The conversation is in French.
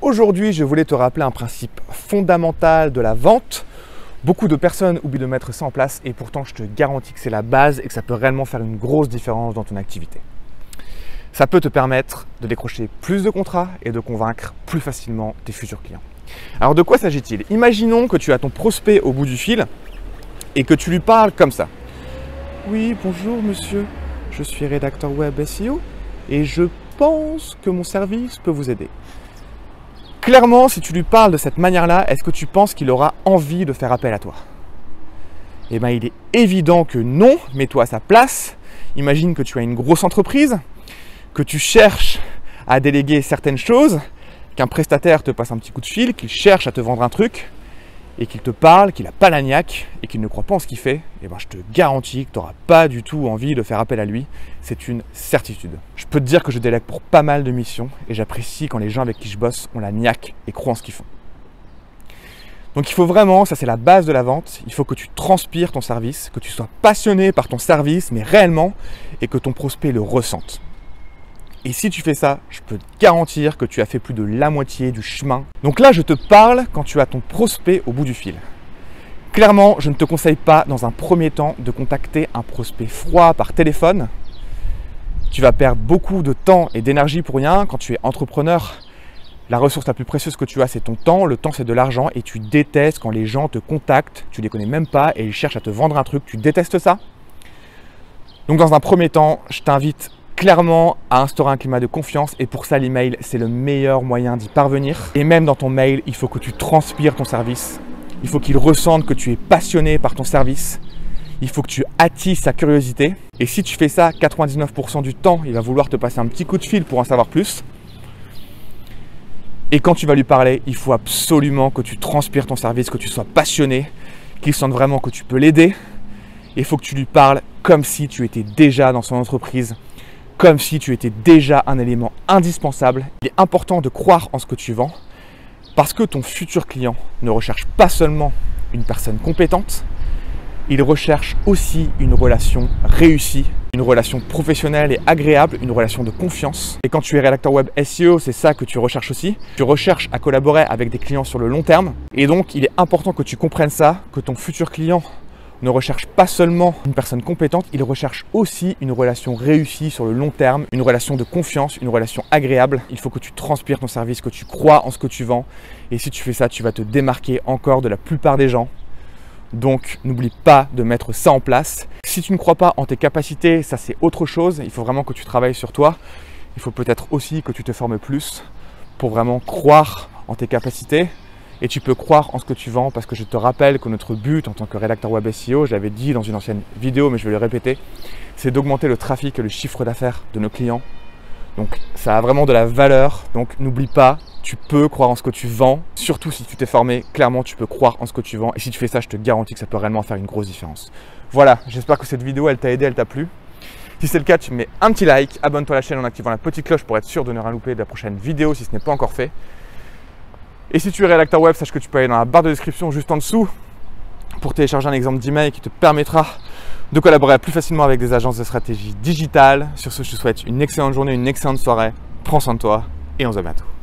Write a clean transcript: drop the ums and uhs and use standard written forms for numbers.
Aujourd'hui, je voulais te rappeler un principe fondamental de la vente. Beaucoup de personnes oublient de mettre ça en place et pourtant je te garantis que c'est la base et que ça peut réellement faire une grosse différence dans ton activité. Ça peut te permettre de décrocher plus de contrats et de convaincre plus facilement tes futurs clients. Alors de quoi s'agit-il? Imaginons que tu as ton prospect au bout du fil et que tu lui parles comme ça. Oui, bonjour monsieur, je suis rédacteur web SEO et je pense que mon service peut vous aider. Clairement, si tu lui parles de cette manière-là, est-ce que tu penses qu'il aura envie de faire appel à toi? Eh bien, il est évident que non. Mets-toi à sa place. Imagine que tu as une grosse entreprise, que tu cherches à déléguer certaines choses, qu'un prestataire te passe un petit coup de fil, qu'il cherche à te vendre un truc, et qu'il te parle, qu'il n'a pas la niaque, et qu'il ne croit pas en ce qu'il fait. Eh bien, je te garantis que tu n'auras pas du tout envie de faire appel à lui. C'est une certitude. Je peux te dire que je délègue pour pas mal de missions, et j'apprécie quand les gens avec qui je bosse ont la niaque et croient en ce qu'ils font. Donc il faut vraiment, ça c'est la base de la vente, il faut que tu transpires ton service, que tu sois passionné par ton service, mais réellement, et que ton prospect le ressente. Et si tu fais ça, je peux te garantir que tu as fait plus de la moitié du chemin. Donc là, je te parle quand tu as ton prospect au bout du fil. Clairement, je ne te conseille pas dans un premier temps de contacter un prospect froid par téléphone. Tu vas perdre beaucoup de temps et d'énergie pour rien. Quand tu es entrepreneur, la ressource la plus précieuse que tu as, c'est ton temps. Le temps, c'est de l'argent et tu détestes quand les gens te contactent, tu ne les connais même pas et ils cherchent à te vendre un truc. Tu détestes ça. Donc dans un premier temps, je t'invite clairement à instaurer un climat de confiance et pour ça l'email c'est le meilleur moyen d'y parvenir. Et même dans ton mail, il faut que tu transpires ton service, il faut qu'il ressente que tu es passionné par ton service, il faut que tu attises sa curiosité et si tu fais ça 99% du temps, il va vouloir te passer un petit coup de fil pour en savoir plus. Et quand tu vas lui parler, il faut absolument que tu transpires ton service, que tu sois passionné, qu'il sente vraiment que tu peux l'aider. Il faut que tu lui parles comme si tu étais déjà dans son entreprise, comme si tu étais déjà un élément indispensable. Il est important de croire en ce que tu vends parce que ton futur client ne recherche pas seulement une personne compétente, il recherche aussi une relation réussie, une relation professionnelle et agréable, une relation de confiance. Et quand tu es rédacteur web SEO, c'est ça que tu recherches aussi. Tu recherches à collaborer avec des clients sur le long terme. Et donc, il est important que tu comprennes ça, que ton futur client ne recherche pas seulement une personne compétente, il recherche aussi une relation réussie sur le long terme, une relation de confiance, une relation agréable. Il faut que tu transpires ton service, que tu crois en ce que tu vends. Et si tu fais ça, tu vas te démarquer encore de la plupart des gens. Donc, n'oublie pas de mettre ça en place. Si tu ne crois pas en tes capacités, ça c'est autre chose. Il faut vraiment que tu travailles sur toi. Il faut peut-être aussi que tu te formes plus pour vraiment croire en tes capacités. Et tu peux croire en ce que tu vends parce que je te rappelle que notre but en tant que rédacteur web SEO, je l'avais dit dans une ancienne vidéo mais je vais le répéter, c'est d'augmenter le trafic et le chiffre d'affaires de nos clients. Donc ça a vraiment de la valeur, donc n'oublie pas, tu peux croire en ce que tu vends, surtout si tu t'es formé, clairement tu peux croire en ce que tu vends et si tu fais ça, je te garantis que ça peut réellement faire une grosse différence. Voilà, j'espère que cette vidéo elle t'a aidé, elle t'a plu. Si c'est le cas, tu mets un petit like, abonne-toi à la chaîne en activant la petite cloche pour être sûr de ne rien louper de la prochaine vidéo si ce n'est pas encore fait. Et si tu es rédacteur web, sache que tu peux aller dans la barre de description juste en dessous pour télécharger un exemple d'email qui te permettra de collaborer plus facilement avec des agences de stratégie digitale. Sur ce, je te souhaite une excellente journée, une excellente soirée. Prends soin de toi et on se voit bientôt.